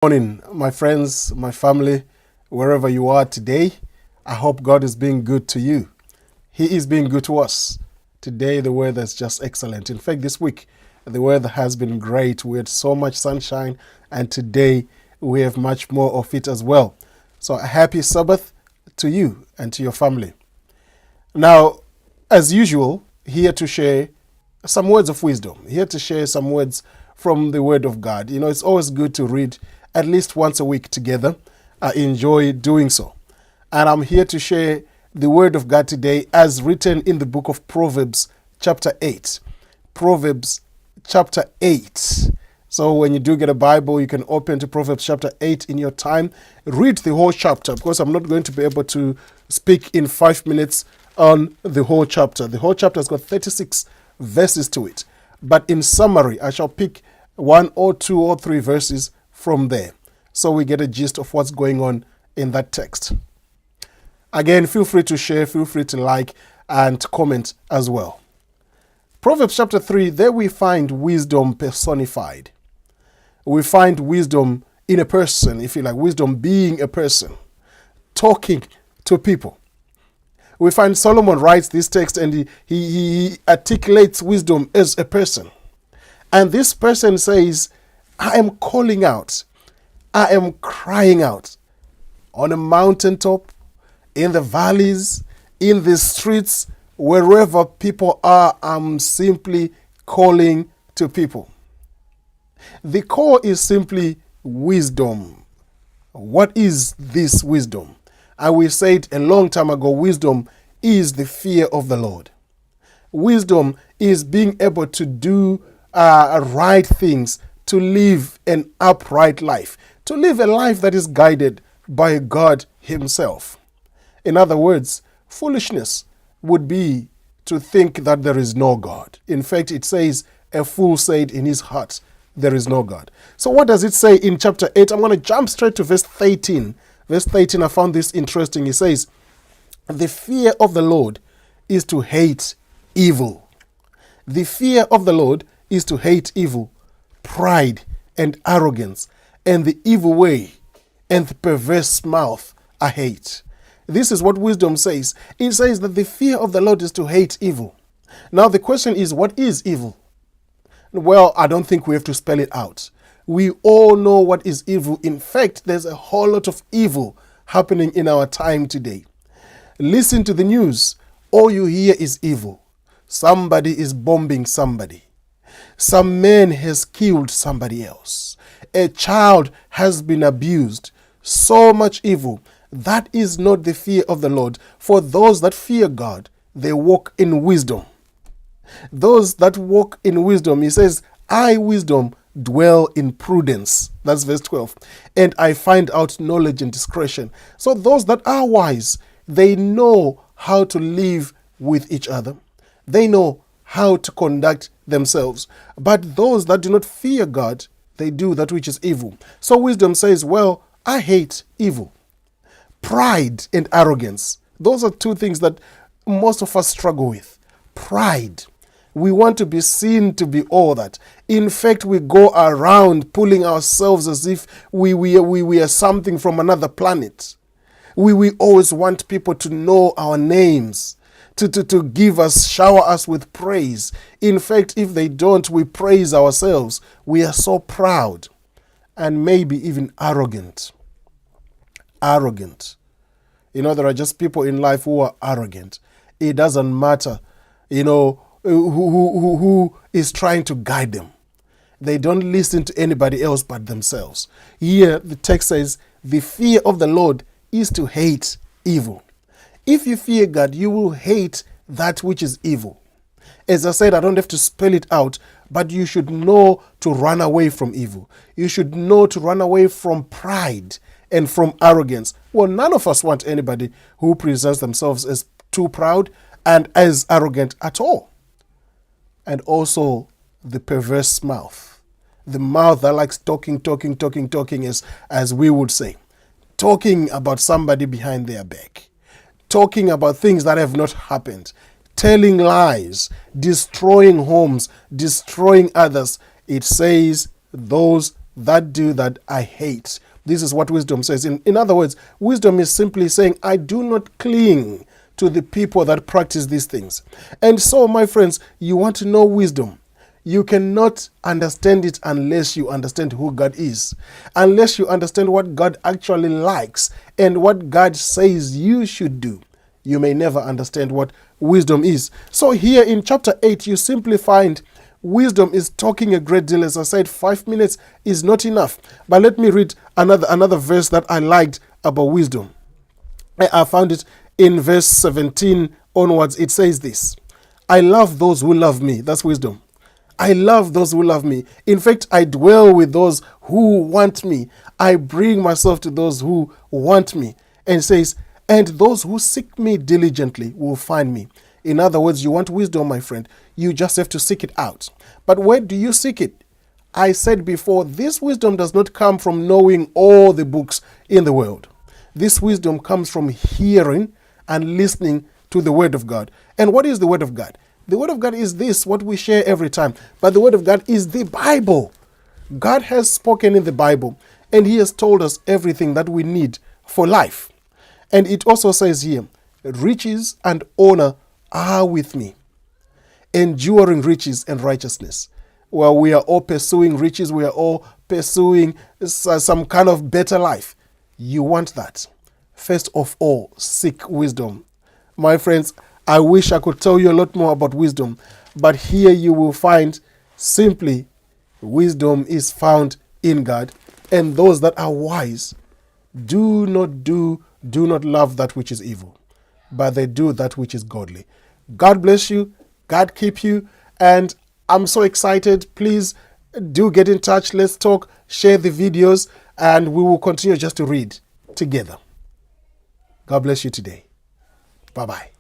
Morning, my friends, my family, wherever you are today. I hope God is being good to you. He is being good to us. Today, the weather is just excellent. In fact, this week, the weather has been great. We had so much sunshine, and today we have much more of it as well. So, a happy Sabbath to you and to your family. Now, as usual, here to share some words of wisdom, here to share some words from the Word of God. You know, it's always good to read at least once a week together. I enjoy doing so. And I'm here to share the Word of God today as written in the book of Proverbs chapter 8. Proverbs chapter 8. So when you do get a Bible, you can open to Proverbs chapter 8 in your time. Read the whole chapter because I'm not going to be able to speak in 5 minutes on the whole chapter. The whole chapter has got 36 verses to it. But in summary, I shall pick 1 or 2 or 3 verses from there, so we get a gist of what's going on in that text. Again, feel free to share, feel free to like and comment as well. Proverbs chapter 3, there we find wisdom personified. We find wisdom in a person, if you like, wisdom being a person, talking to people. We find Solomon writes this text and he articulates wisdom as a person. And this person says, I am calling out, I am crying out on a mountaintop, in the valleys, in the streets, wherever people are, I'm simply calling to people. The core is simply wisdom. What is this wisdom? And we said a long time ago, wisdom is the fear of the Lord. Wisdom is being able to do right things, to live an upright life, to live a life that is guided by God Himself. In other words, foolishness would be to think that there is no God. In fact, it says, a fool said in his heart, there is no God. So what does it say in chapter 8? I'm going to jump straight to verse 13. Verse 13, I found this interesting. It says, the fear of the Lord is to hate evil. The fear of the Lord is to hate evil, pride and arrogance, and the evil way and the perverse mouth I hate. This is what wisdom says. It says that the fear of the Lord is to hate evil. Now the question is, what is evil? Well, I don't think we have to spell it out. We all know what is evil. In fact, there's a whole lot of evil happening in our time today. Listen to the news. All you hear is evil. Somebody is bombing somebody. Some man has killed somebody else. A child has been abused. So much evil. That is not the fear of the Lord. For those that fear God, they walk in wisdom. Those that walk in wisdom, He says, I, wisdom, dwell in prudence. That's verse 12. And I find out knowledge and discretion. So those that are wise, they know how to live with each other. They know how to conduct themselves. But those that do not fear God, they do that which is evil. So wisdom says, well, I hate evil. Pride and arrogance. Those are two things that most of us struggle with. Pride. We want to be seen to be all that. In fact, we go around pulling ourselves as if we are something from another planet. We always want people to know our names, to give us, shower us with praise. In fact, if they don't, we praise ourselves. We are so proud and maybe even arrogant. Arrogant. You know, there are just people in life who are arrogant. It doesn't matter, who is trying to guide them. They don't listen to anybody else but themselves. Here, the text says, the fear of the Lord is to hate evil. If you fear God, you will hate that which is evil. As I said, I don't have to spell it out, but you should know to run away from evil. You should know to run away from pride and from arrogance. Well, none of us want anybody who presents themselves as too proud and as arrogant at all. And also the perverse mouth. The mouth that likes talking, as we would say. Talking about somebody behind their back. Talking about things that have not happened. Telling lies. Destroying homes. Destroying others. It says those that do that I hate. This is what wisdom says. In other words, wisdom is simply saying, I do not cling to the people that practice these things. And so, my friends, you want to know wisdom. You cannot understand it unless you understand who God is, unless you understand what God actually likes and what God says you should do. You may never understand what wisdom is. So here in chapter 8, you simply find wisdom is talking a great deal. As I said, 5 minutes is not enough. But let me read another verse that I liked about wisdom. I found it in verse 17 onwards. It says this: I love those who love me. That's wisdom. I love those who love me. In fact, I dwell with those who want me. I bring myself to those who want me. And it says, and those who seek me diligently will find me. In other words, you want wisdom, my friend. You just have to seek it out. But where do you seek it? I said before, this wisdom does not come from knowing all the books in the world. This wisdom comes from hearing and listening to the Word of God. And what is the Word of God? The Word of God is this, what we share every time. But the Word of God is the Bible. God has spoken in the Bible, and He has told us everything that we need for life. And it also says here, riches and honor are with me, enduring riches and righteousness. Well, we are all pursuing riches. We are all pursuing some kind of better life. You want that. First of all, seek wisdom. My friends, I wish I could tell you a lot more about wisdom, but here you will find simply wisdom is found in God, and those that are wise do not love that which is evil, but they do that which is godly. God bless you. God keep you. And I'm so excited. Please do get in touch. Let's talk, share the videos, and we will continue just to read together. God bless you today. Bye-bye.